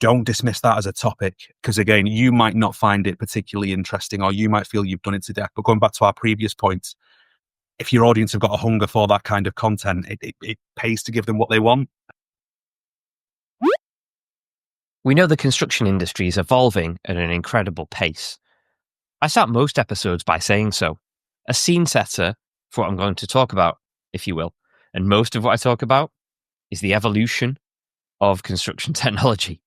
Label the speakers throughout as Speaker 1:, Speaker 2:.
Speaker 1: don't dismiss that as a topic, because again, you might not find it particularly interesting, or you might feel you've done it to death. But going back to our previous points, if your audience have got a hunger for that kind of content, it pays to give them what they want.
Speaker 2: We know the construction industry is evolving at an incredible pace. I start most episodes by saying so, a scene setter for what I'm going to talk about, if you will. And most of what I talk about is the evolution of construction technology.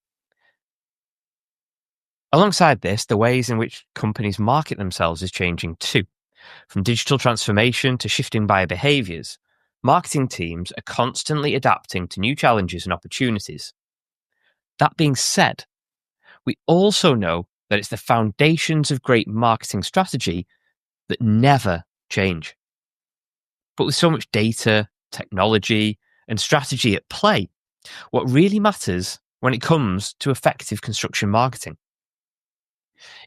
Speaker 2: Alongside this, the ways in which companies market themselves is changing too. From digital transformation to shifting buyer behaviours, marketing teams are constantly adapting to new challenges and opportunities. That being said, we also know that it's the foundations of great marketing strategy that never change. But with so much data, technology, and strategy at play, what really matters when it comes to effective construction marketing?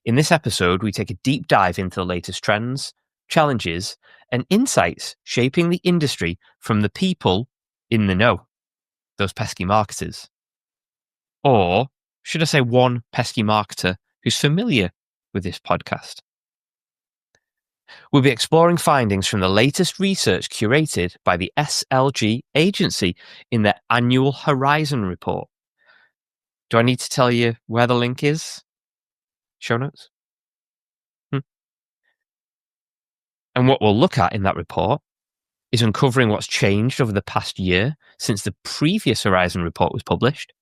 Speaker 2: In this episode, we take a deep dive into the latest trends, challenges, and insights shaping the industry from the people in the know, those pesky marketers. Or should I say one pesky marketer who's familiar with this podcast? We'll be exploring findings from the latest research curated by the SLG agency in their annual Horizon report. Do I need to tell you where the link is? Show notes? And what we'll look at in that report is uncovering what's changed over the past year since the previous Horizon report was published,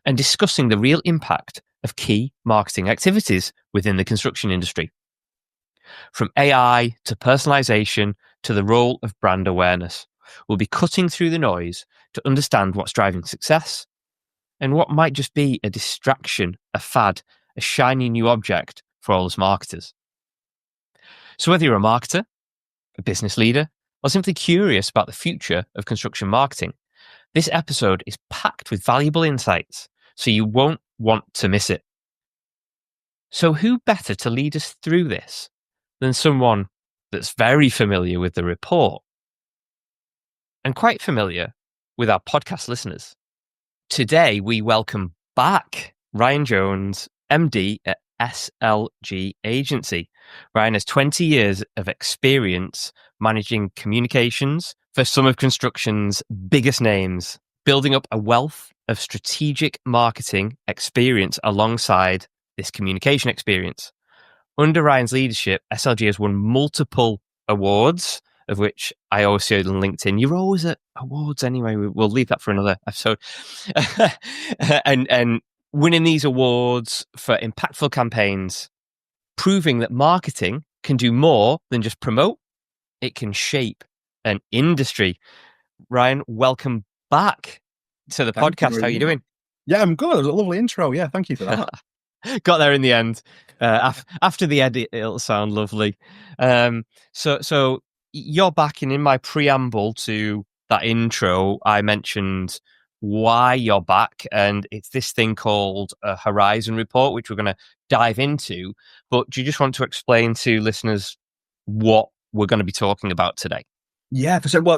Speaker 2: and discussing the real impact of key marketing activities within the construction industry. From AI to personalisation to the role of brand awareness, we'll be cutting through the noise to understand what's driving success and what might just be a distraction, a fad, a shiny new object for all us marketers. So whether you're a marketer, a business leader, or simply curious about the future of construction marketing, this episode is packed with valuable insights, so you won't want to miss it. So who better to lead us through this than someone that's very familiar with the report and quite familiar with our podcast listeners? Today, we welcome back Ryan Jones, MD at SLG Agency. Ryan has 20 years of experience managing communications for some of construction's biggest names, building up a wealth of strategic marketing experience alongside this communication experience. Under Ryan's leadership, SLG has won multiple awards, of which I always see on LinkedIn. You're always at awards anyway. We'll leave that for another episode. and winning these awards for impactful campaigns, proving that marketing can do more than just promote. It can shape an industry. Ryan, welcome back to the podcast. How are you doing?
Speaker 1: Yeah, I'm good. It was a lovely intro. Yeah, thank you for that.
Speaker 2: Got there in the end. After the edit, it'll sound lovely. So you're back, and in my preamble to that intro, I mentioned why you're back, and it's this thing called a Horizon report, which we're going to dive into. But do you just want to explain to listeners what we're going to be talking about today?
Speaker 1: Yeah, for sure. Well,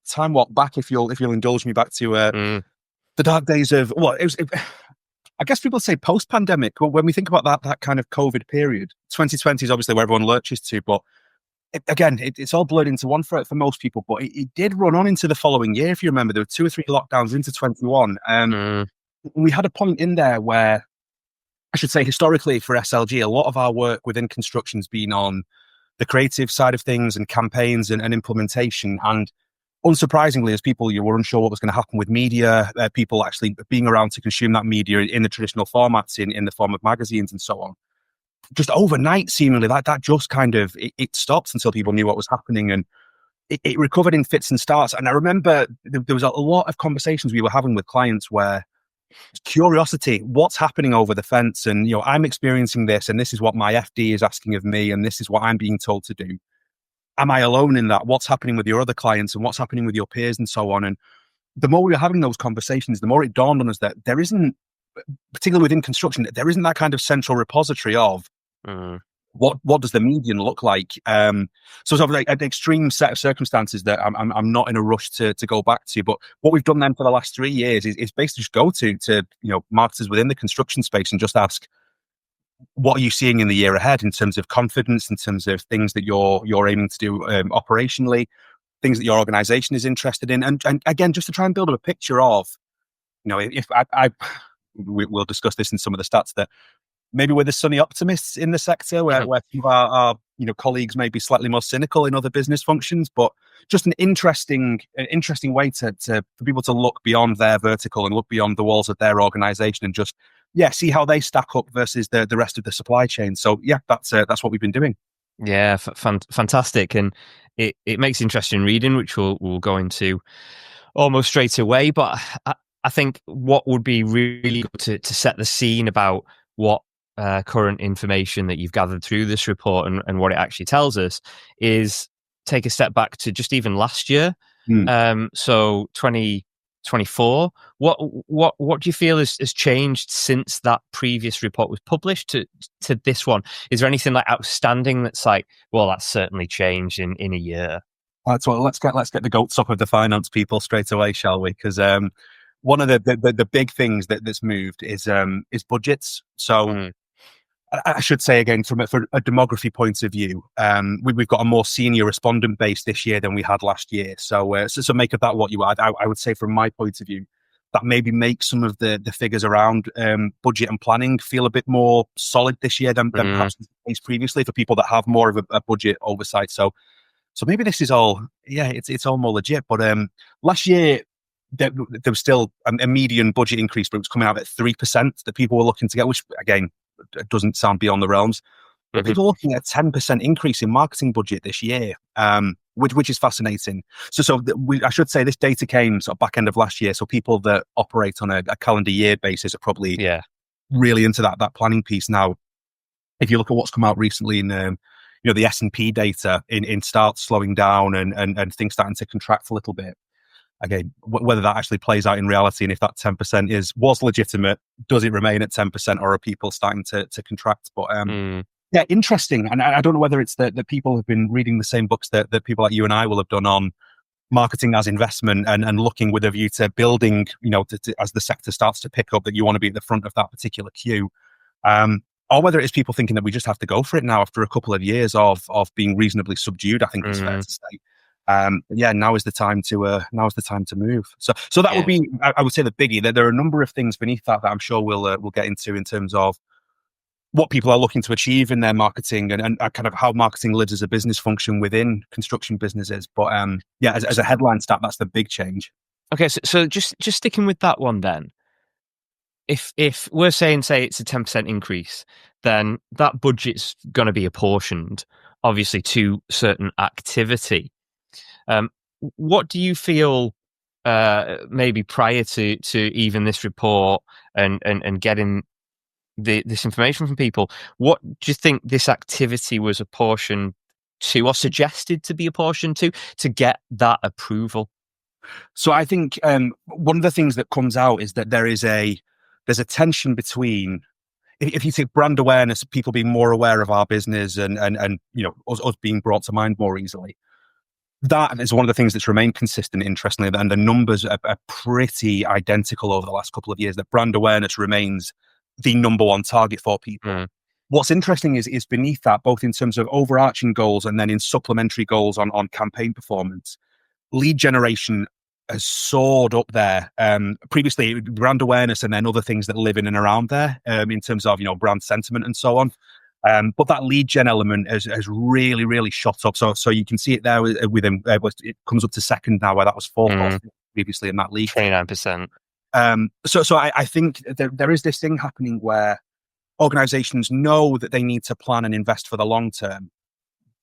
Speaker 1: time walk back, if you'll indulge me back to the dark days of I guess people say post-pandemic. Well, when we think about that kind of COVID period, 2020 is obviously where everyone lurches to, but it's all blurred into one for most people. But it did run on into the following year. If you remember, there were 2 or 3 lockdowns into 21. We had a point in there where, I should say, historically for SLG, a lot of our work within construction's been on the creative side of things and campaigns and implementation. And unsurprisingly, as people, you were unsure what was going to happen with media, people actually being around to consume that media in the traditional formats, in the form of magazines and so on. Just overnight, seemingly, that just kind of, it stopped until people knew what was happening, and it recovered in fits and starts. And I remember there was a lot of conversations we were having with clients where curiosity, what's happening over the fence? And, I'm experiencing this, and this is what my FD is asking of me, and this is what I'm being told to do. Am I alone in that? What's happening with your other clients, and what's happening with your peers, and so on? And the more we were having those conversations, the more it dawned on us that there isn't, particularly within construction, there isn't that kind of central repository of what does the median look like? So it's like an extreme set of circumstances that I'm not in a rush to go back to. But what we've done then for the last 3 years is basically just go to marketers within the construction space and just ask, what are you seeing in the year ahead in terms of confidence, in terms of things that you're aiming to do operationally, things that your organization is interested in, and again, just to try and build up a picture of, if we'll discuss this in some of the stats, that maybe we're the sunny optimists in the sector, where some of our colleagues may be slightly more cynical in other business functions, but just an interesting way to for people to look beyond their vertical and look beyond the walls of their organization and just see how they stack up versus the rest of the supply chain. So that's what we've been doing.
Speaker 2: Yeah, fantastic, and it makes interesting reading, which we'll go into almost straight away. But I think what would be really good to set the scene about what current information that you've gathered through this report and what it actually tells us is take a step back to just even last year. So 2024. What do you feel has changed since that previous report was published to this one? Is there anything like outstanding that's like, well, that's certainly changed in a year?
Speaker 1: That's well. Let's get the goats up of the finance people straight away, shall we? Because one of the big things that's moved is budgets. So I should say again, from a demography point of view, we've got a more senior respondent base this year than we had last year. So make of that what you would. I would say, from my point of view, that maybe makes some of the figures around budget and planning feel a bit more solid this year than perhaps the case previously for people that have more of a budget oversight. So maybe this is all, it's all more legit. But last year, there was still a median budget increase, but it was coming out at 3% that people were looking to get, which again, doesn't sound beyond the realms. But people are looking at a 10% increase in marketing budget this year, which is fascinating. I should say this data came sort of back end of last year. So people that operate on a calendar year basis are probably really into that planning piece now. If you look at what's come out recently in the S&P data in starts slowing down and things starting to contract a little bit. Again, whether that actually plays out in reality, and if that 10% was legitimate, does it remain at 10%, or are people starting to contract? But interesting. And I don't know whether it's that people have been reading the same books that people like you and I will have done on marketing as investment and looking with a view to building, as the sector starts to pick up, that you want to be at the front of that particular queue. Or whether it's people thinking that we just have to go for it now after a couple of years of being reasonably subdued, I think it's fair to say. Now is the time to move. So that would be, I would say, the biggie. There are a number of things beneath that I'm sure we'll get into in terms of what people are looking to achieve in their marketing and kind of how marketing lives as a business function within construction businesses. But as a headline stat, that's the big change.
Speaker 2: Okay, so just sticking with that one then. If we're saying, say, it's a 10% increase, then that budget's going to be apportioned, obviously, to certain activity. What do you feel, maybe prior to even this report and getting this information from people, what do you think this activity was apportioned to, or suggested to be apportioned to get that approval?
Speaker 1: So I think one of the things that comes out is that there's a tension between, if you take brand awareness, people being more aware of our business and us being brought to mind more easily. That is one of the things that's remained consistent, interestingly, and the numbers are pretty identical over the last couple of years, that brand awareness remains the number one target for people. What's interesting is beneath that, both in terms of overarching goals and then in supplementary goals on campaign performance, lead generation has soared up there. Previously, brand awareness and then other things that live in and around there, in terms of brand sentiment and so on. But that lead gen element has really, really shot up. So you can see it there with him. It comes up to second now, where that was fourth previously in that league.
Speaker 2: 29%.
Speaker 1: So I think there is this thing happening where organizations know that they need to plan and invest for the long term,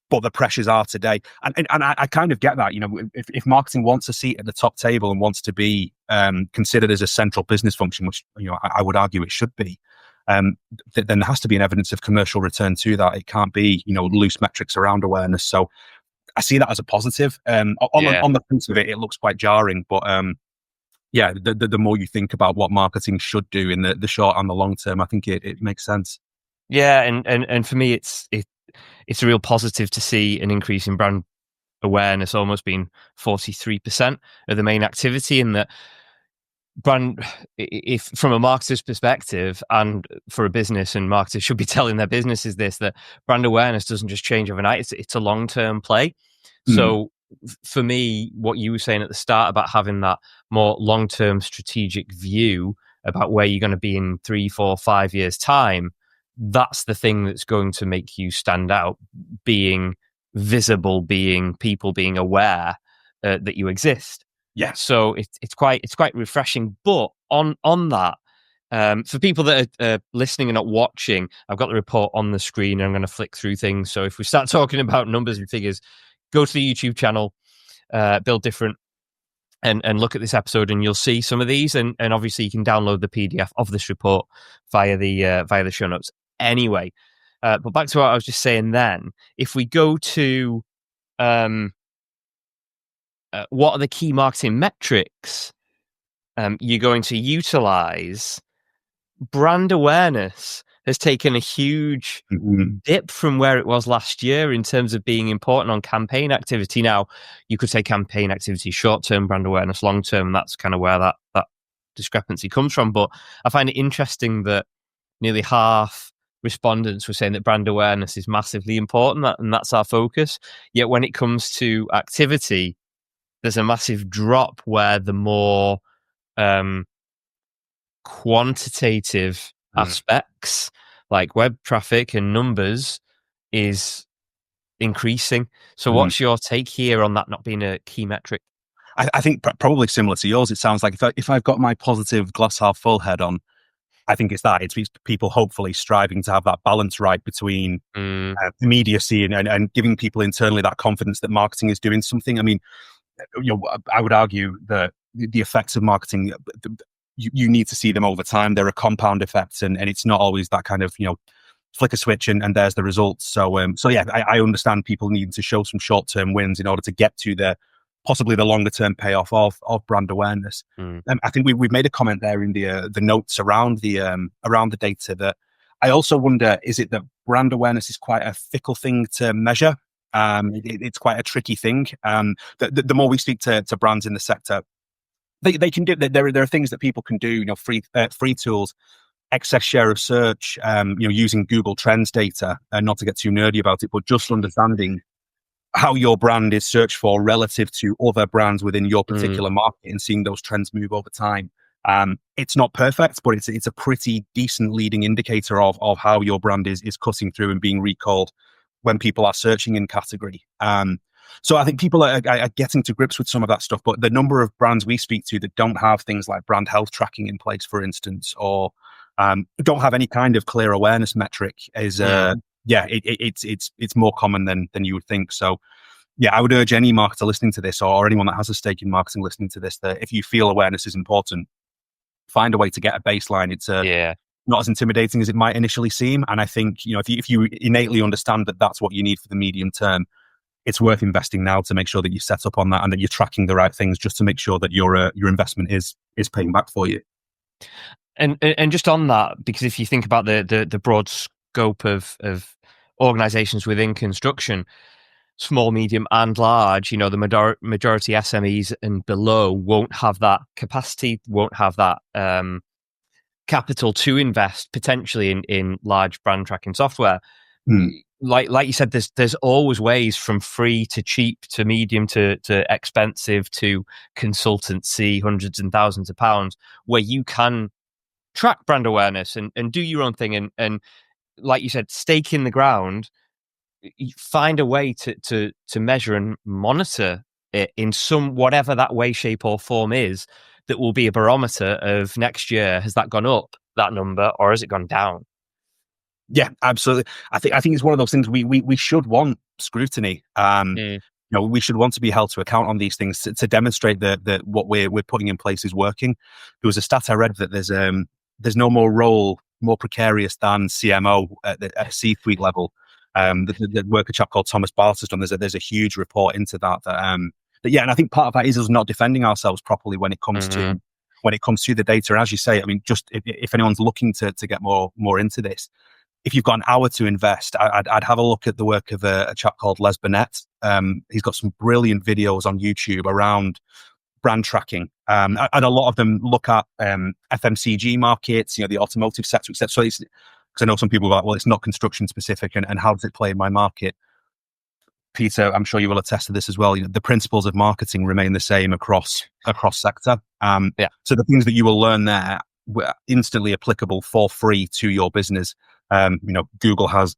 Speaker 1: but the pressures are today. And I kind of get that. If marketing wants a seat at the top table and wants to be considered as a central business function, which I would argue it should be, then there has to be an evidence of commercial return to that. It can't be loose metrics around awareness. So I see that as a positive. On the face of it, it looks quite jarring, but the more you think about what marketing should do in the short and the long term, I think it makes sense.
Speaker 2: Yeah, and for me, it's a real positive to see an increase in brand awareness almost being 43% of the main activity, in that brand, if from a marketer's perspective and for a business, and marketers should be telling their businesses this, that brand awareness doesn't just change overnight, it's a long-term play. So for me, what you were saying at the start about having that more long-term strategic view about where you're going to be in 3, 4, 5 years time, that's the thing that's going to make you stand out, being visible, being people being aware that you exist.
Speaker 1: Yeah.
Speaker 2: So it's quite refreshing. But on that, for people that are listening and not watching, I've got the report on the screen and I'm going to flick through things. So if we start talking about numbers and figures, go to the YouTube channel, Build Different, and look at this episode, and you'll see some of these. And obviously you can download the PDF of this report via the show notes. Anyway, but back to what I was just saying then. If we go to what are the key marketing metrics you're going to utilize, brand awareness has taken a huge dip from where it was last year in terms of being important on campaign activity. Now, you could say campaign activity short-term, brand awareness long-term, and that's kind of where that discrepancy comes from. But I find it interesting that nearly half respondents were saying that brand awareness is massively important, and that's our focus. Yet when it comes to activity, there's a massive drop where the more quantitative aspects like web traffic and numbers is increasing. So what's your take here on that not being a key metric?
Speaker 1: I think probably similar to yours. It sounds like if I've got my positive glass half full head on, I think it's that. It's people hopefully striving to have that balance right between immediacy and giving people internally that confidence that marketing is doing something. I mean, I would argue that the effects of marketing, you need to see them over time. There are compound effects, and it's not always that kind of, flick a switch and there's the results. So yeah, I understand people needing to show some short-term wins in order to get to possibly the longer-term payoff of brand awareness. I think we've made a comment there in the notes around the data that I also wonder, is it that brand awareness is quite a fickle thing to measure? It's quite a tricky thing. The more we speak to brands in the sector, they can do. There are things that people can do. Free tools, excess share of search. Using Google Trends data, and not to get too nerdy about it, but just understanding how your brand is searched for relative to other brands within your particular market, and seeing those trends move over time. It's not perfect, but it's a pretty decent leading indicator of how your brand is cutting through and being recalled when people are searching in category. So I think people are getting to grips with some of that stuff, but the number of brands we speak to that don't have things like brand health tracking in place, for instance, or don't have any kind of clear awareness metric is, it's more common than you would think. So yeah, I would urge any marketer listening to this, or anyone that has a stake in marketing listening to this, that if you feel awareness is important, find a way to get a baseline. It's not as intimidating as it might initially seem. And I think, if you innately understand that that's what you need for the medium term, it's worth investing now to make sure that you set up on that and that you're tracking the right things, just to make sure that your investment is paying back for you.
Speaker 2: And just on that, because if you think about the broad scope of organizations within construction, small, medium and large, the majority SMEs and below won't have that capacity, won't have that capital to invest potentially in large brand tracking software. Like you said, there's always ways from free to cheap to medium to expensive to consultancy, hundreds and thousands of pounds, where you can track brand awareness and do your own thing. And like you said, stake in the ground, find a way to measure and monitor it in some, whatever that way, shape or form is, that will be a barometer of next year. Has that gone up, that number, or has it gone down?
Speaker 1: Yeah, absolutely. I think it's one of those things we should want scrutiny. We should want to be held to account on these things to demonstrate that what we're putting in place is working. There was a stat I read that there's no more role more precarious than CMO at a C-suite level. The work a chap called Thomas Barth has done. There's a huge report into that. And I think part of that is us not defending ourselves properly when it comes to the data. And as you say, I mean, just if anyone's looking to get more into this, if you've got an hour to invest, I'd have a look at the work of a chap called Les Burnett. He's got some brilliant videos on YouTube around brand tracking, and a lot of them look at FMCG markets, the automotive sector, etc. So because I know some people are like, well, it's not construction specific, and how does it play in my market? Peter, I'm sure you will attest to this as well. The principles of marketing remain the same across sector. So the things that you will learn there were instantly applicable for free to your business. Google has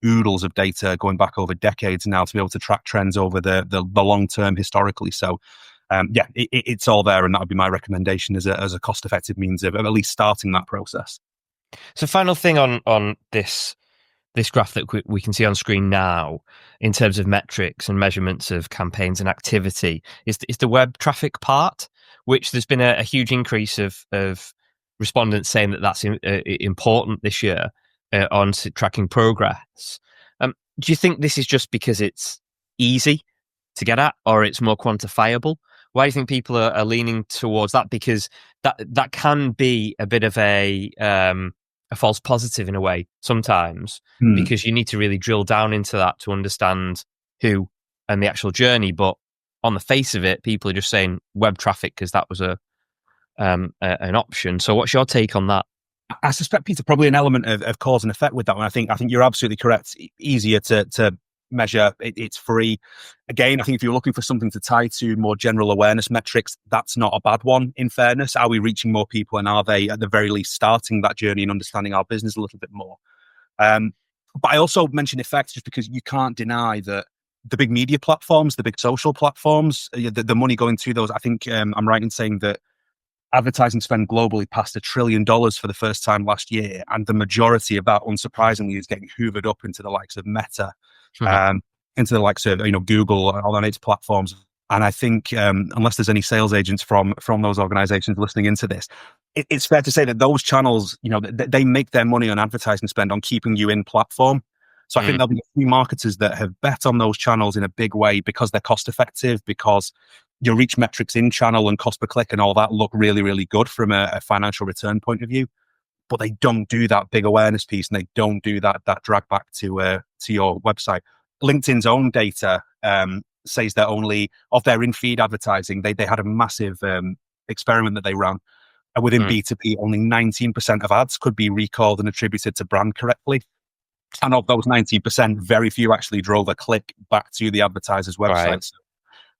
Speaker 1: oodles of data going back over decades now to be able to track trends over the long term historically. So it's all there, and that would be my recommendation as a cost-effective means of at least starting that process.
Speaker 2: So, final thing on this graph that we can see on screen now, in terms of metrics and measurements of campaigns and activity, is the web traffic part, which there's been a huge increase of respondents saying that's important this year on tracking progress. Do you think this is just because it's easy to get at, or it's more quantifiable? Why do you think people are leaning towards that? Because that can be a bit of a false positive in a way sometimes, because you need to really drill down into that to understand who and the actual journey. But on the face of it, people are just saying web traffic because that was an option. So what's your take on that?
Speaker 1: I suspect, Peter, probably an element of cause and effect with that one. I think you're absolutely correct. Easier to measure. It's free. Again, I think if you're looking for something to tie to more general awareness metrics, that's not a bad one, in fairness. Are we reaching more people, and are they at the very least starting that journey and understanding our business a little bit more? But I also mentioned effects just because you can't deny that the big media platforms, the big social platforms, the money going to those, I think I'm right in saying that advertising spend globally passed $1 trillion for the first time last year, and the majority of that, unsurprisingly, is getting hoovered up into the likes of Meta, into the likes of Google on its platforms. And I think unless there's any sales agents from those organizations listening into this, it's fair to say that those channels, they make their money on advertising spend on keeping you in platform. So I think there'll be a few marketers that have bet on those channels in a big way because they're cost effective, because your reach metrics in channel and cost per click and all that look really, really good from a financial return point of view. But they don't do that big awareness piece, and they don't do that drag back to your website. LinkedIn's own data says that only of their in-feed advertising, they had a massive experiment that they ran. And within B2B, only 19% of ads could be recalled and attributed to brand correctly. And of those 19%, very few actually drove a click back to the advertiser's website. Right. So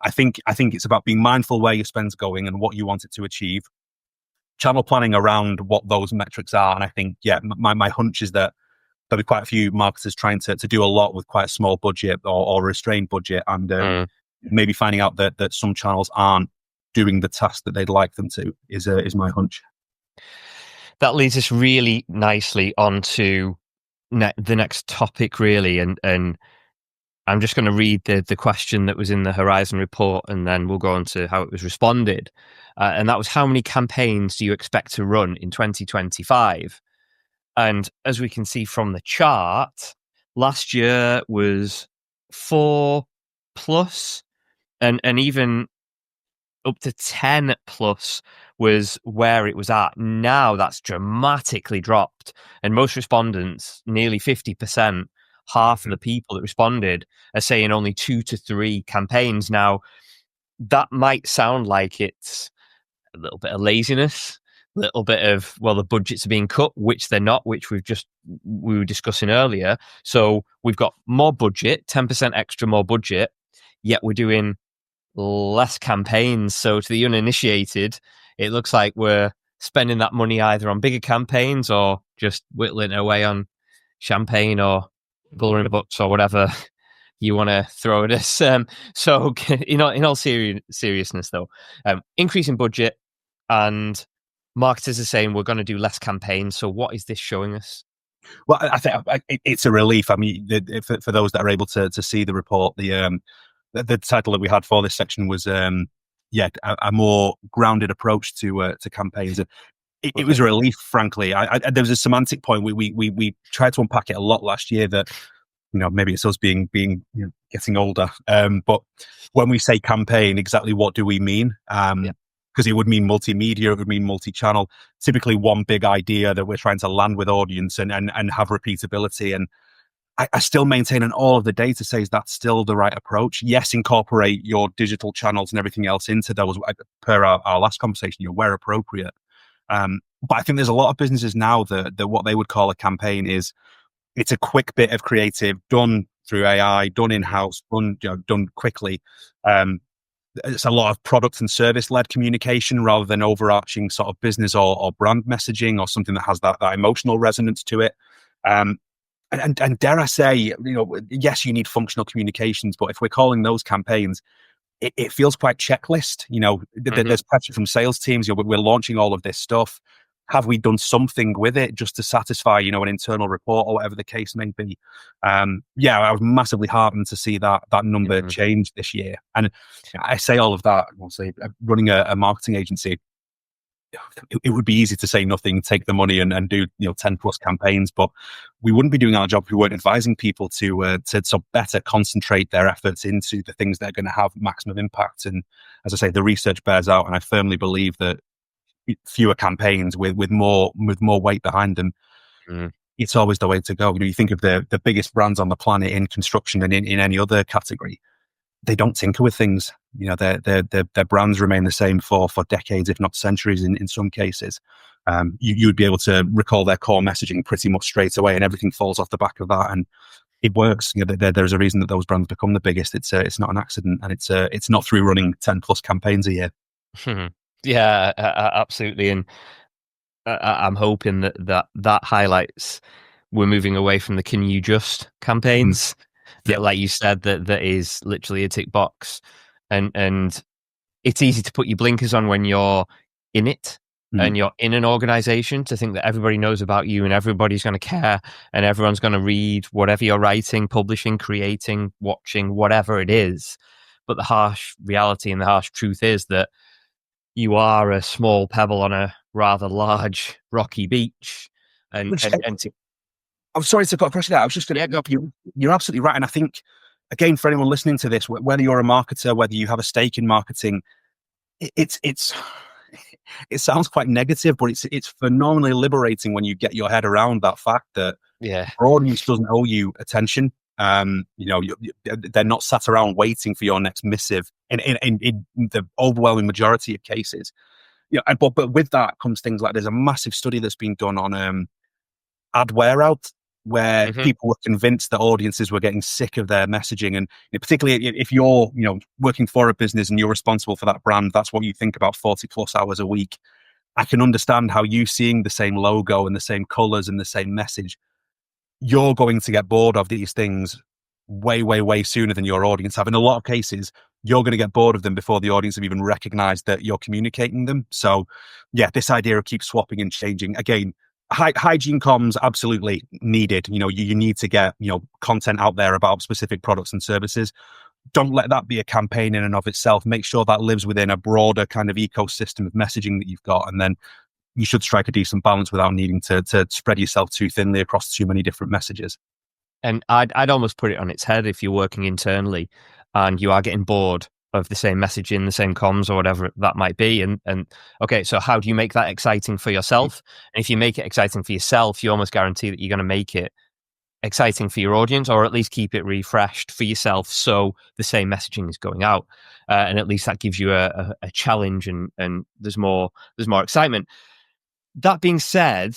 Speaker 1: I think it's about being mindful where your spend's going and what you want it to achieve. Channel planning around what those metrics are. And I think, my hunch is that there'll be quite a few marketers trying to do a lot with quite a small budget or restrained budget, and maybe finding out that some channels aren't doing the task that they'd like them to is my hunch.
Speaker 2: That leads us really nicely onto the next topic, really, and I'm just going to read the question that was in the Horizon report, and then we'll go on to how it was responded. And that was, how many campaigns do you expect to run in 2025? And as we can see from the chart, last year was 4+, and even up to 10+ was where it was at. Now that's dramatically dropped, and most respondents, nearly 50%, half of the people that responded, are saying only 2 to 3 campaigns. Now, that might sound like it's a little bit of laziness, a little bit of, well, the budgets are being cut, which they're not, which we were discussing earlier. So we've got more budget, 10% extra more budget, yet we're doing less campaigns. So to the uninitiated, it looks like we're spending that money either on bigger campaigns or just whittling away on champagne or colouring books or whatever you want to throw at us. So in all seriousness, though, increase in budget, and marketers are saying we're going to do less campaigns. So what is this showing us?
Speaker 1: Well, I think it's a relief. I mean, for those that are able to see the report, the title that we had for this section was a more grounded approach to campaigns. It was a relief, frankly. There was a semantic point. We tried to unpack it a lot last year that, maybe it's us being getting older. But when we say campaign, exactly what do we mean? because it would mean multimedia, it would mean multi-channel, typically one big idea that we're trying to land with audience and have repeatability. And I still maintain, and all of the data says that's still the right approach. Yes, incorporate your digital channels and everything else into those, per our last conversation, where appropriate. But I think there's a lot of businesses now that what they would call a campaign is, it's a quick bit of creative done through AI, done in-house, done quickly. It's a lot of product and service led communication rather than overarching sort of business or brand messaging or something that has that emotional resonance to it. And dare I say, yes, you need functional communications, but if we're calling those campaigns, it feels quite checklist. There's pressure from sales teams. We're launching all of this stuff. Have we done something with it just to satisfy, an internal report or whatever the case may be? I was massively heartened to see that number change this year. And I say all of that, obviously, running a marketing agency, it would be easy to say nothing, take the money and do 10 plus campaigns, but we wouldn't be doing our job if we weren't advising people to better concentrate their efforts into the things that are going to have maximum impact. And as I say, the research bears out, and I firmly believe that fewer campaigns with more weight behind them, it's always the way to go. You think of the biggest brands on the planet in construction and in any other category, they don't tinker with things. Their brands remain the same for decades, if not centuries in some cases. You'd be able to recall their core messaging pretty much straight away, and everything falls off the back of that, and it works. There's a reason that those brands become the biggest. It's not an accident, and it's not through running 10 plus campaigns a year.
Speaker 2: Yeah, absolutely. And I'm hoping that highlights we're moving away from the "can you just" campaigns. That, like you said, that is literally a tick box, and it's easy to put your blinkers on when you're in it and you're in an organization, to think that everybody knows about you and everybody's going to care and everyone's going to read whatever you're writing, publishing, creating, watching, whatever it is. But the harsh reality and the harsh truth is that you are a small pebble on a rather large rocky beach. And
Speaker 1: I'm sorry to cut across that. I was just going to. You're absolutely right, and I think, again, for anyone listening to this, whether you're a marketer, whether you have a stake in marketing, it sounds quite negative, but it's phenomenally liberating when you get your head around that fact that your audience doesn't owe you attention. They're not sat around waiting for your next missive in the overwhelming majority of cases. But with that comes things like, there's a massive study that's been done on ad wear out, where people were convinced that audiences were getting sick of their messaging. And particularly if you're working for a business and you're responsible for that brand, that's what you think about 40 plus hours a week. I can understand how you seeing the same logo and the same colors and the same message, you're going to get bored of these things way, way, way sooner than your audience have. In a lot of cases, you're going to get bored of them before the audience have even recognized that you're communicating them. So this idea of keep swapping and changing, again, hygiene comms absolutely needed. You need to get content out there about specific products and services. Don't let that be a campaign in and of itself. Make sure that lives within a broader kind of ecosystem of messaging that you've got, and then you should strike a decent balance without needing to spread yourself too thinly across too many different messages.
Speaker 2: And I'd almost put it on its head. If you're working internally and you are getting bored of the same messaging, the same comms, or whatever that might be, and okay, so how do you make that exciting for yourself? And if you make it exciting for yourself, you almost guarantee that you're going to make it exciting for your audience, or at least keep it refreshed for yourself, so the same messaging is going out, and at least that gives you a challenge, and there's more excitement. That being said,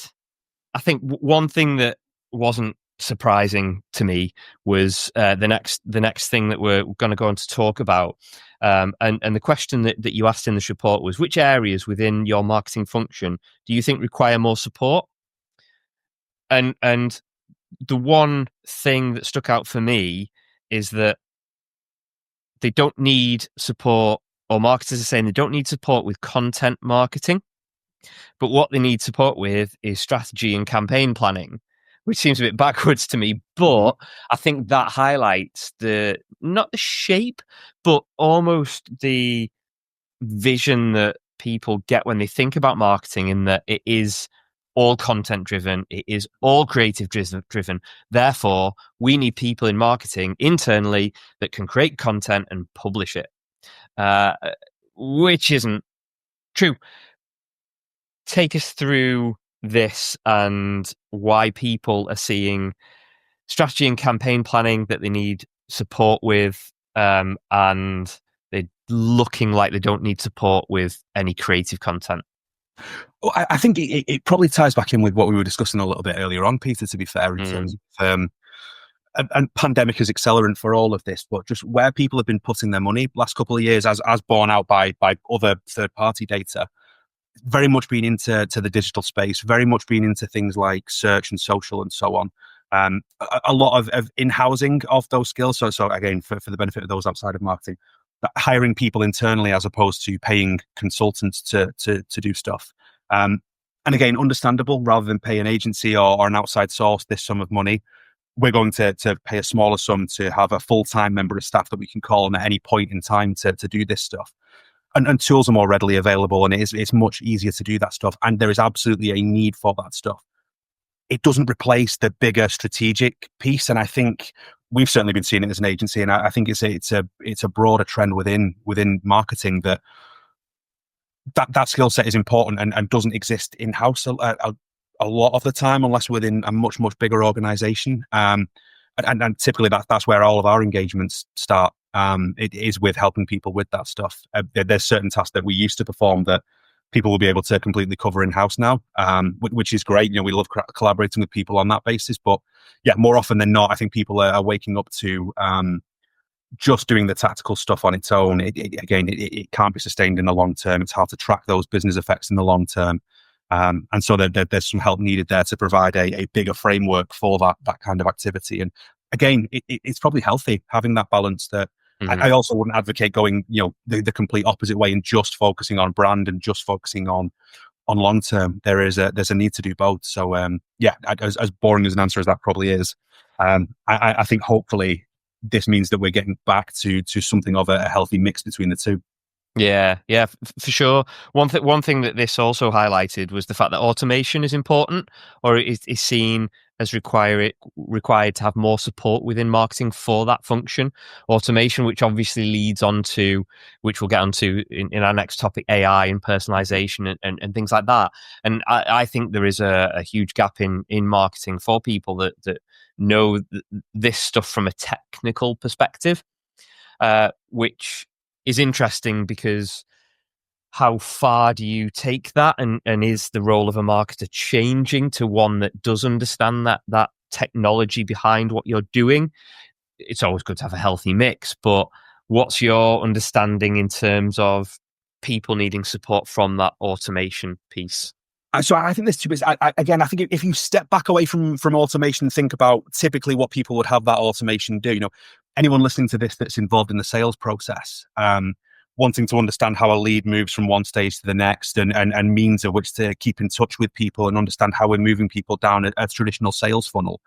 Speaker 2: I think one thing that wasn't surprising to me was the next thing that we're going to go on to talk about, and the question that you asked in this report was, which areas within your marketing function do you think require more support? And the one thing that stuck out for me is that they don't need support, or marketers are saying they don't need support with content marketing, but what they need support with is strategy and campaign planning, which seems a bit backwards to me. But I think that highlights not the shape, but almost the vision that people get when they think about marketing, in that it is all content driven, it is all creative driven. Therefore, we need people in marketing internally that can create content and publish it, which isn't True. Take us through this and why people are seeing strategy and campaign planning that they need support with, and they're looking like they don't need support with any creative content.
Speaker 1: Well, I think it probably ties back in with what we were discussing a little bit earlier on, Peter, to be fair, in terms of and pandemic is accelerant for all of this, but just where people have been putting their money last couple of years, as borne out by other third party data, very much been into the digital space, very much been into things like search and social and so on. A lot of in-housing of those skills. So again, for the benefit of those outside of marketing, hiring people internally as opposed to paying consultants to do stuff. And again, understandable, rather than pay an agency or an outside source this sum of money, we're going to pay a smaller sum to have a full-time member of staff that we can call on at any point in time to do this stuff. And tools are more readily available, and it's much easier to do that stuff. And there is absolutely a need for that stuff. It doesn't replace the bigger strategic piece. And I think we've certainly been seeing it as an agency. And I think it's a broader trend within marketing that skill set is important and doesn't exist in-house a lot of the time, unless within a much, much bigger organization. And typically that's where all of our engagements start. It is with helping people with that stuff. There's certain tasks that we used to perform that people will be able to completely cover in-house now, which is great. We love collaborating with people on that basis. But yeah, more often than not, I think people are waking up to just doing the tactical stuff on its own. It can't be sustained in the long term. It's hard to track those business effects in the long term. And so there's some help needed there to provide a bigger framework for that kind of activity. And again, it's probably healthy having that balance. That I also wouldn't advocate going, the complete opposite way and just focusing on brand and just focusing on long term. There's a need to do both. So as boring as an answer as that probably is, I think hopefully this means that we're getting back to something of a healthy mix between the two.
Speaker 2: Yeah, for sure. One thing that this also highlighted was the fact that automation is important, or is seen as required to have more support within marketing for that function. Automation, which obviously leads on to, which we'll get onto in our next topic, AI and personalisation and things like that. And I think there is a huge gap in marketing for people that know this stuff from a technical perspective, which is interesting, because how far do you take that, and is the role of a marketer changing to one that does understand that technology behind what you're doing? It's always good to have a healthy mix, but what's your understanding in terms of people needing support from that automation piece?
Speaker 1: So I think there's two bits. I think if you step back away from automation and think about typically what people would have that automation do, anyone listening to this that's involved in the sales process, wanting to understand how a lead moves from one stage to the next, and means of which to keep in touch with people and understand how we're moving people down a traditional sales funnel.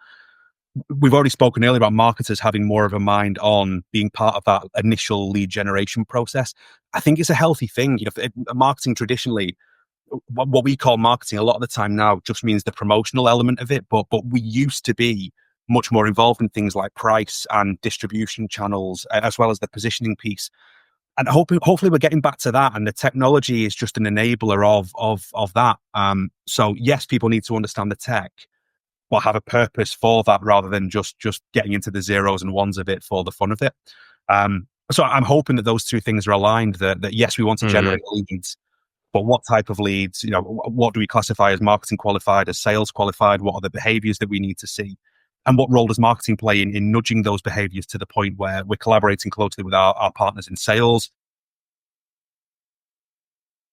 Speaker 1: We've already spoken earlier about marketers having more of a mind on being part of that initial lead generation process. I think it's a healthy thing. Marketing traditionally, what we call marketing a lot of the time now just means the promotional element of it, but we used to be much more involved in things like price and distribution channels, as well as the positioning piece. And hopefully we're getting back to that, and the technology is just an enabler of that. So yes, people need to understand the tech, but have a purpose for that, rather than just getting into the zeros and ones of it for the fun of it. So I'm hoping that those two things are aligned, that yes, we want to generate leads, but what type of leads, what do we classify as marketing qualified, as sales qualified? What are the behaviors that we need to see? And what role does marketing play in nudging those behaviors to the point where we're collaborating closely with our partners in sales?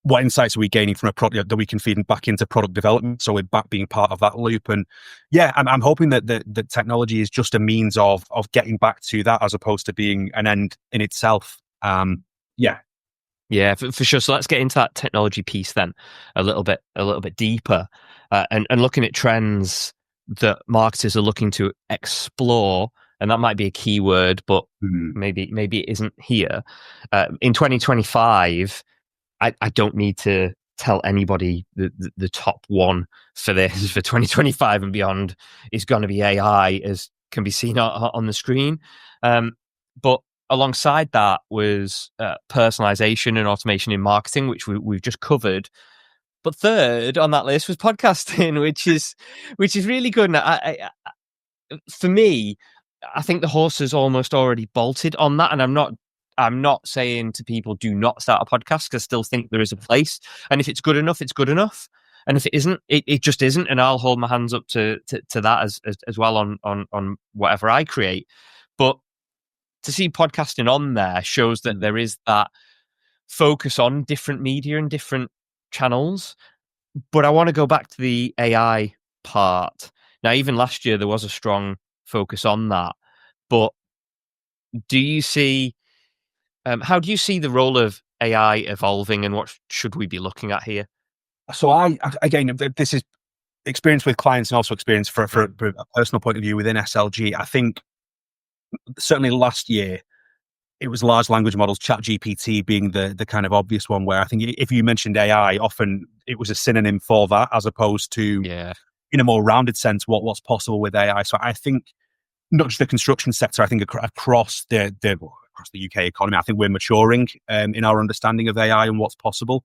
Speaker 1: What insights are we gaining from a product that we can feed back into product development? So we're back being part of that loop. And yeah, I'm hoping that the technology is just a means of getting back to that, as opposed to being an end in itself.
Speaker 2: Yeah, for sure. So let's get into that technology piece then a little bit deeper, and looking at trends that marketers are looking to explore. And that might be a key word, but maybe it isn't here. In 2025, I don't need to tell anybody the top one for this for 2025 and beyond is going to be AI, as can be seen on the screen. But alongside that was personalisation and automation in marketing, which we've just covered. But third on that list was podcasting, which is really good. And for me, I think the horse has almost already bolted on that, and I'm not saying to people do not start a podcast, because I still think there is a place, and if it's good enough, it's good enough, and if it isn't, it just isn't, and I'll hold my hands up to that as well on whatever I create. But to see podcasting on there shows that there is that focus on different media and different channels. But I want to go back to the AI part. Now, even last year, there was a strong focus on that. But do you see, how do you see the role of AI evolving, and what should we be looking at here?
Speaker 1: So again, this is experience with clients and also experience for a personal point of view within SLG. I think certainly last year, it was large language models, ChatGPT being the kind of obvious one, where I think if you mentioned AI, often it was a synonym for that, as opposed to, in a more rounded sense, what's possible with AI. So I think not just the construction sector, I think across the UK economy, I think we're maturing in our understanding of AI and what's possible.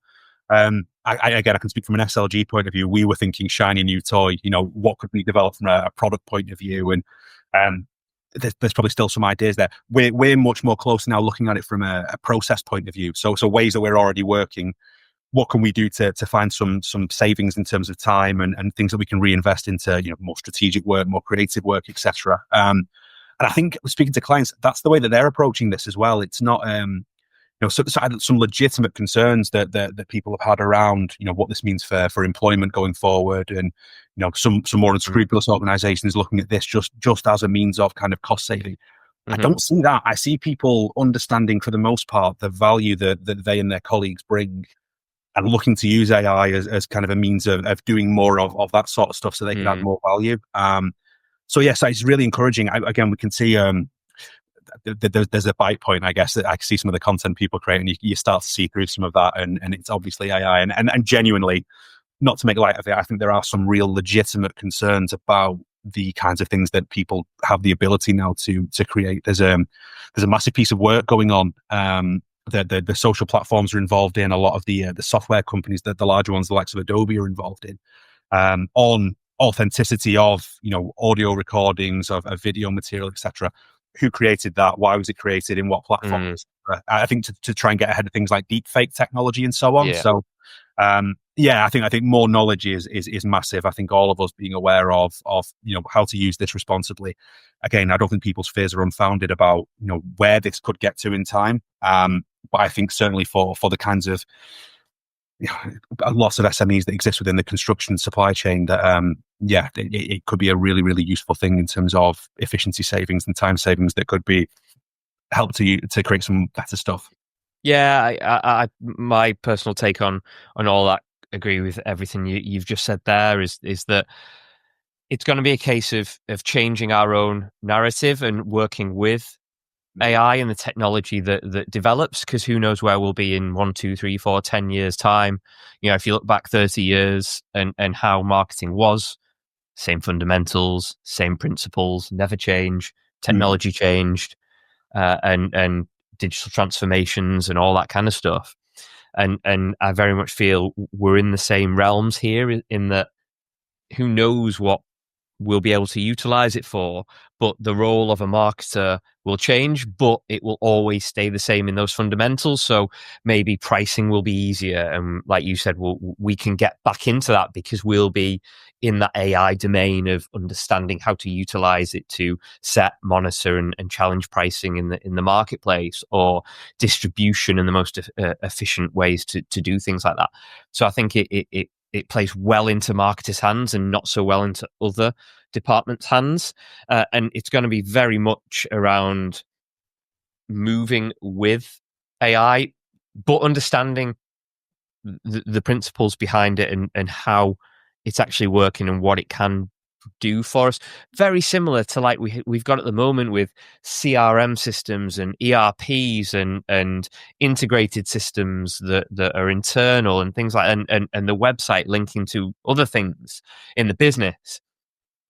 Speaker 1: Again, I can speak from an SLG point of view. We were thinking shiny new toy. What could we develop from a product point of view? And there's probably still some ideas there. We're much more close now, looking at it from a process point of view. So ways that we're already working. What can we do to find some savings in terms of time and things that we can reinvest into more strategic work, more creative work, etc. And I think speaking to clients, that's the way that they're approaching this as well. It's not some legitimate concerns that people have had around what this means for employment going forward, and some more unscrupulous organizations looking at this just as a means of kind of cost saving. Mm-hmm. I don't see that. I see people understanding, for the most part, the value that they and their colleagues bring, and looking to use AI as kind of a means of doing more of that sort of stuff, so they can add more value. So yes, it's really encouraging. Again, we can see there's a bite point, I guess, that I see some of the content people create, and you start to see through some of that, and it's obviously AI, and genuinely, not to make light of it, I think there are some real legitimate concerns about the kinds of things that people have the ability now to create. There's a massive piece of work going on. The social platforms are involved in, a lot of the software companies, the larger ones, the likes of Adobe, are involved in, on authenticity of audio recordings of video material, etc. Who created that? Why was it created? In what platforms? I think to try and get ahead of things like deepfake technology and so on. Yeah. So I think more knowledge is massive. I think all of us being aware of how to use this responsibly. Again, I don't think people's fears are unfounded about where this could get to in time. But I think certainly for the kinds of lots of SMEs that exist within the construction supply chain, that it could be a really, really useful thing in terms of efficiency savings and time savings that could be help to create some better stuff.
Speaker 2: Yeah, I my personal take on all that, agree with everything you've just said there, is that it's going to be a case of changing our own narrative and working with AI and the technology that develops, because who knows where we'll be in 1, 2, 3, 4, 10 years time. If you look back 30 years and how marketing was, same fundamentals, same principles, never change. Technology changed, and digital transformations and all that kind of stuff. And I very much feel we're in the same realms here, in that who knows what we'll be able to utilize it for, but the role of a marketer will change, but it will always stay the same in those fundamentals. So maybe pricing will be easier, and like you said, we can get back into that because we'll be in that AI domain of understanding how to utilize it to set, monitor, and challenge pricing in the marketplace, or distribution, and the most efficient ways to do things like that. So I think it plays well into marketers' hands and not so well into other departments' hands. And it's going to be very much around moving with AI, but understanding the principles behind it, and how it's actually working and what it can do for us. Very similar to like we've got at the moment with CRM systems and ERPs and integrated systems that are internal and things like, and the website linking to other things in the business.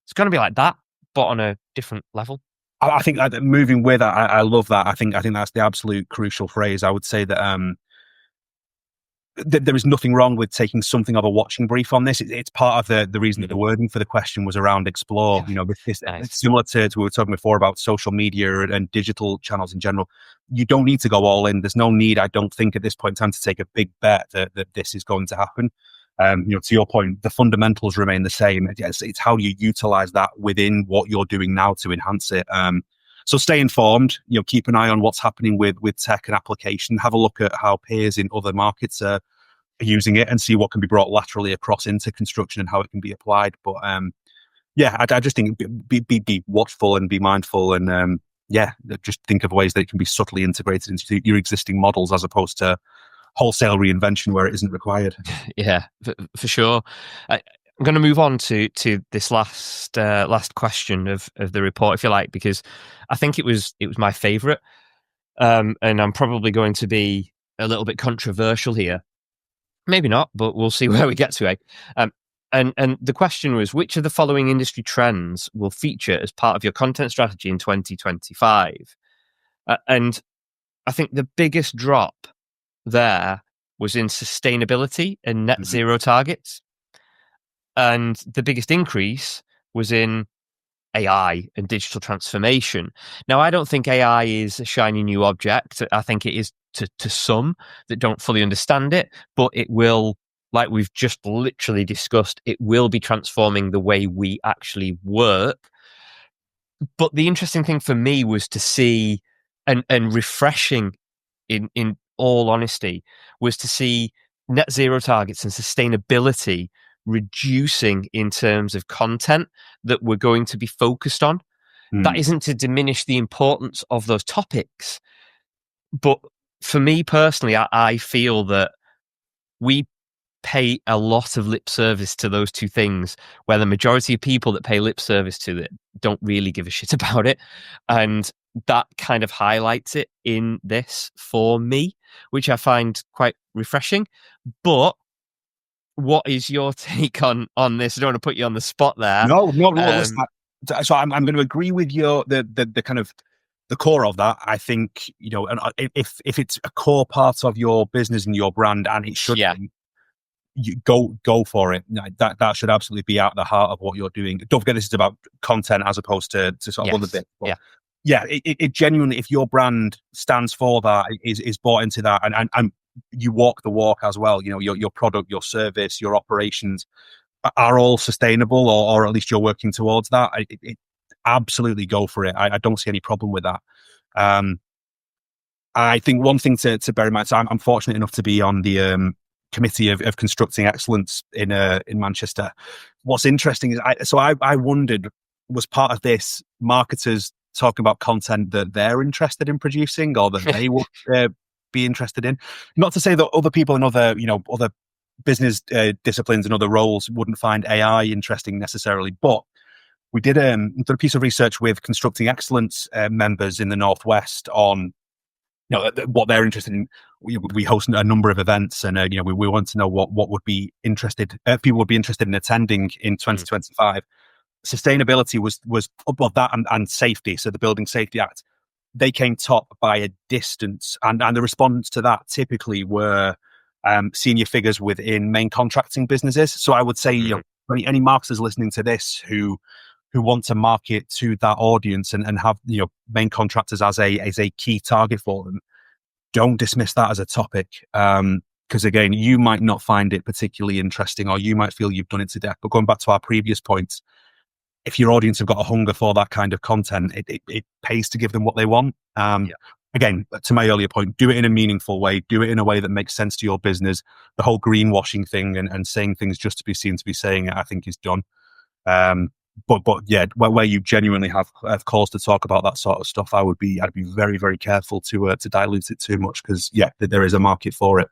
Speaker 2: It's going to be like that, but on a different level.
Speaker 1: I think moving with, I love that. I think that's the absolute crucial phrase. I would say that there is nothing wrong with taking something of a watching brief on this. It's part of the reason that the wording for the question was around explore. You know,
Speaker 2: Nice.
Speaker 1: it's similar to we were talking before about social media and digital channels in general. You don't need to go all in. There's no need, I don't think, at this point in time to take a big bet that this is going to happen. You know, to your point, the fundamentals remain the same. It's how you utilize that within what you're doing now to enhance it. So stay informed, you know, keep an eye on what's happening with tech and application, have a look at how peers in other markets are using it and see what can be brought laterally across into construction and how it can be applied. But yeah, I just think be watchful and be mindful and yeah, just think of ways that it can be subtly integrated into your existing models as opposed to wholesale reinvention where it isn't required.
Speaker 2: Yeah, for sure. I'm going to move on to this last question of the report, if you like, because I think it was my favourite, and I'm probably going to be a little bit controversial here. Maybe not, but we'll see where we get to. And the question was, which of the following industry trends will feature as part of your content strategy in 2025? And I think the biggest drop there was in sustainability and net
Speaker 1: Mhm.
Speaker 2: zero targets. And the biggest increase was in AI and digital transformation. Now, I don't think AI is a shiny new object. I think it is to some that don't fully understand it, but it will, like we've just literally discussed, it will be transforming the way we actually work. But the interesting thing for me was to see and refreshing in all honesty was to see net zero targets and sustainability reducing in terms of content that we're going to be focused on. That
Speaker 1: Mm.
Speaker 2: isn't to diminish the importance of those topics, but for me personally, I feel that we pay a lot of lip service to those two things, where the majority of people that pay lip service to it don't really give a shit about it. And that kind of highlights it in this for me, which I find quite refreshing. But what is your take on this? I don't want to put you on the spot there.
Speaker 1: No. Listen, so I'm going to agree with your the kind of the core of that. I think, you know, and if it's a core part of your business and your brand, and it should
Speaker 2: Yeah.
Speaker 1: be, you go for it. No, that should absolutely be at the heart of what you're doing. Don't forget, this is about content as opposed to sort of other
Speaker 2: Yes.
Speaker 1: bits. But
Speaker 2: Yeah.
Speaker 1: yeah, it genuinely, if your brand stands for that, is bought into that, and you walk the walk as well. You know, your product, your service, your operations are all sustainable, or at least you're working towards that. Absolutely go for it. I don't see any problem with that. Um, I think one thing to bear in mind. So I'm fortunate enough to be on the committee of constructing excellence in Manchester. What's interesting is I wondered, was part of this marketers talking about content that they're interested in producing or that they would be interested in. Not to say that other people in other business disciplines and other roles wouldn't find AI interesting necessarily, but we did a piece of research with constructing excellence members in the Northwest on, you know, what they're interested in. We host a number of events, and you know, we want to know what would be interested people would be interested in attending in 2025. Sustainability was above that, and safety. So the Building Safety Act, they came top by a distance, and the respondents to that typically were senior figures within main contracting businesses. So I would say, you know, any marketers listening to this who want to market to that audience and have, you know, main contractors as a key target for them, don't dismiss that as a topic. Because again, you might not find it particularly interesting, or you might feel you've done it to death. But going back to our previous points, if your audience have got a hunger for that kind of content, it pays to give them what they want. Again, to my earlier point, do it in a meaningful way. Do it in a way that makes sense to your business. The whole greenwashing thing and saying things just to be seen to be saying it, I think, is done. But yeah, where you genuinely have cause to talk about that sort of stuff, I'd be very, very careful to dilute it too much, because yeah, there is a market for it.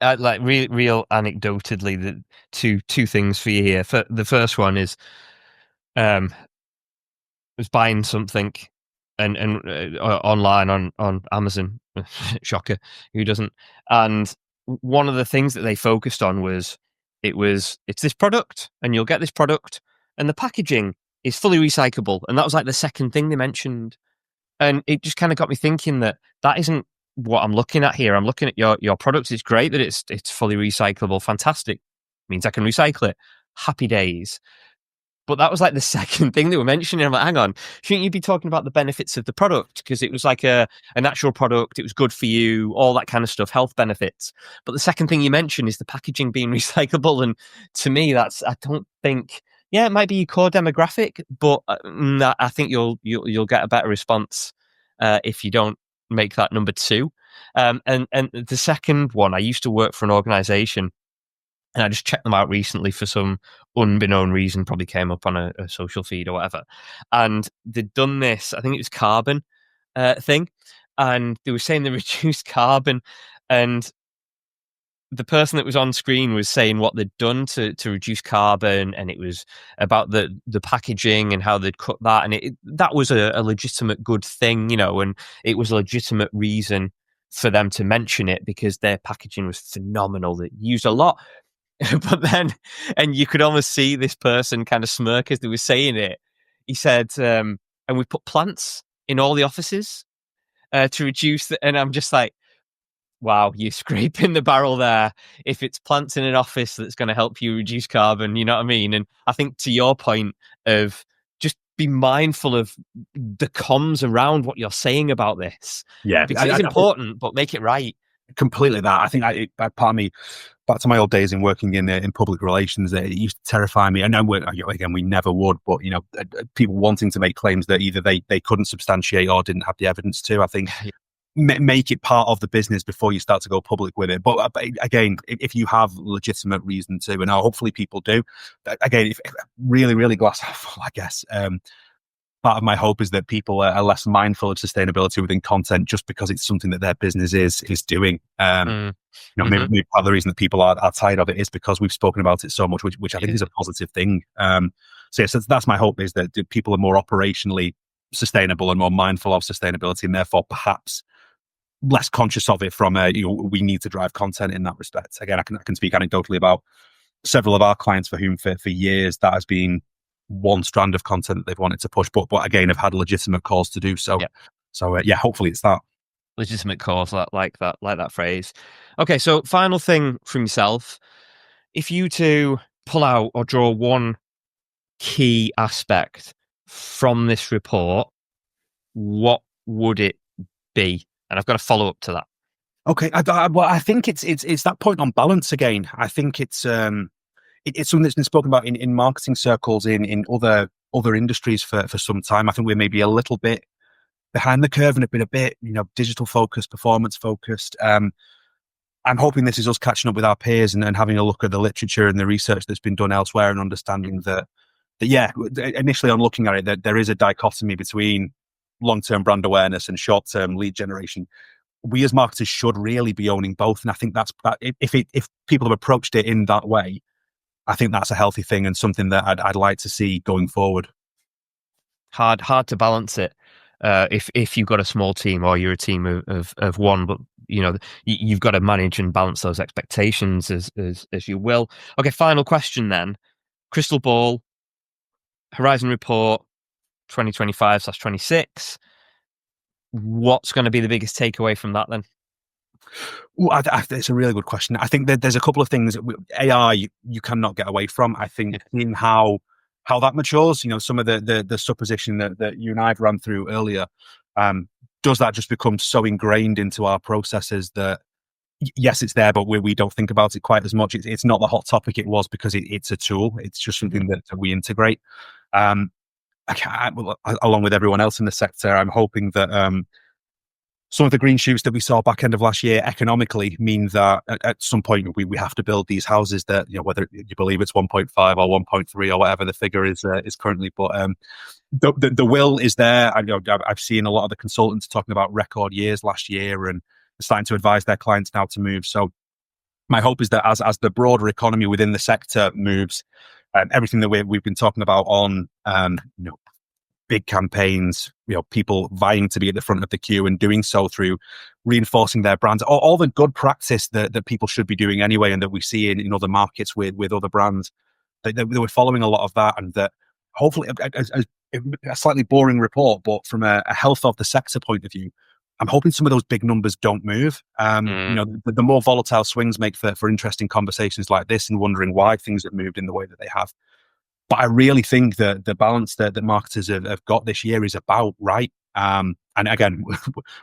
Speaker 2: Like real anecdotally, the two things for you here. The first one is was buying something and online on Amazon. Shocker, who doesn't? And one of the things that they focused on was it's this product, and you'll get this product, and the packaging is fully recyclable. And that was like the second thing they mentioned. And it just kind of got me thinking that isn't what I'm looking at here. I'm looking at your product. It's great that it's fully recyclable. Fantastic. Means I can recycle it. Happy days. But that was like the second thing they were mentioning. I'm like, hang on, shouldn't you be talking about the benefits of the product? Because it was like a natural product. It was good for you, all that kind of stuff, health benefits. But the second thing you mentioned is the packaging being recyclable. And to me, I don't think, yeah, it might be your core demographic, but I think you'll get a better response if you don't make that number two. And the second one, I used to work for an organization, and I just checked them out recently for some unbeknown reason, probably came up on a social feed or whatever. And they'd done this, I think it was carbon thing. And they were saying they reduced carbon. And the person that was on screen was saying what they'd done to reduce carbon. And it was about the packaging and how they'd cut that. And that was a legitimate good thing, and it was a legitimate reason for them to mention it because their packaging was phenomenal. They used a lot. But then, and you could almost see this person kind of smirk as they were saying it. He said, and we put plants in all the offices to reduce and I'm just like, wow, you're scraping the barrel there. If it's plants in an office that's going to help you reduce carbon, you know what I mean? And I think to your point of just be mindful of the comms around what you're saying about this.
Speaker 1: Yeah,
Speaker 2: because it's important, but make it right.
Speaker 1: Completely that. I think part of me, back to my old days in working in public relations, it used to terrify me. And then again, we never would, but people wanting to make claims that either they couldn't substantiate or didn't have the evidence to. I think make it part of the business before you start to go public with it. But again, if you have legitimate reason to, and hopefully people do, again, if really, really glass half full, I guess. Part of my hope is that people are less mindful of sustainability within content just because it's something that their business is doing. Maybe part of the reason that people are tired of it is because we've spoken about it so much, which I think is a positive thing. So that's my hope, is that people are more operationally sustainable and more mindful of sustainability, and therefore perhaps less conscious of it from we need to drive content in that respect. Again, I can speak anecdotally about several of our clients for whom for years that has been one strand of content that they've wanted to push, but again have had legitimate cause to do so. So hopefully it's that
Speaker 2: legitimate cause, like that phrase. Okay, so final thing from yourself, if you to pull out or draw one key aspect from this report, what would it be? And I've got a follow up to that.
Speaker 1: Okay, I think it's that point on balance again. I think it's something that's been spoken about in marketing circles in other industries for some time. I think we're maybe a little bit behind the curve and have been a bit, digital focused, performance focused. I'm hoping this is us catching up with our peers and having a look at the literature and the research that's been done elsewhere and understanding that initially on looking at it, that there is a dichotomy between long-term brand awareness and short-term lead generation. We as marketers should really be owning both. And I think that if people have approached it in that way, I think that's a healthy thing and something that I'd like to see going forward.
Speaker 2: Hard to balance it if you've got a small team or you're a team of one, but you've got to manage and balance those expectations as you will. Okay, final question then. Crystal ball, Horizon Report 2025/26. What's going to be the biggest takeaway from that then?
Speaker 1: Well, it's a really good question. I think that there's a couple of things. AI you cannot get away from. I think in how that matures, some of the supposition that you and I have ran through earlier, does that just become so ingrained into our processes that yes, it's there, but we don't think about it quite as much. It's not the hot topic it was because it's a tool. It's just something that we integrate. Along with everyone else in the sector, I'm hoping that some of the green shoots that we saw back end of last year economically mean that at some point we have to build these houses that, whether you believe it's 1.5 or 1.3 or whatever the figure is currently, but the will is there. I've seen a lot of the consultants talking about record years last year and starting to advise their clients now to move. So my hope is that as the broader economy within the sector moves, everything that we've been talking about on big campaigns, people vying to be at the front of the queue and doing so through reinforcing their brands, all the good practice that people should be doing anyway, and that we see in other markets with other brands, that we're following a lot of that, and that hopefully a slightly boring report, but from a health of the sector point of view, I'm hoping some of those big numbers don't move. The more volatile swings make for interesting conversations like this and wondering why things have moved in the way that they have. But I really think that the balance that marketers have got this year is about right. And again,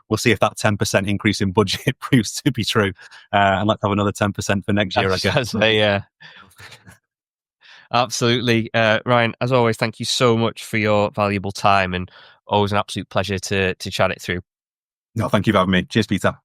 Speaker 1: we'll see if that 10% increase in budget proves to be true. And let's have another 10% for next year, I guess.
Speaker 2: Absolutely. Ryan, as always, thank you so much for your valuable time, and always an absolute pleasure to chat it through.
Speaker 1: No, thank you for having me. Cheers, Peter.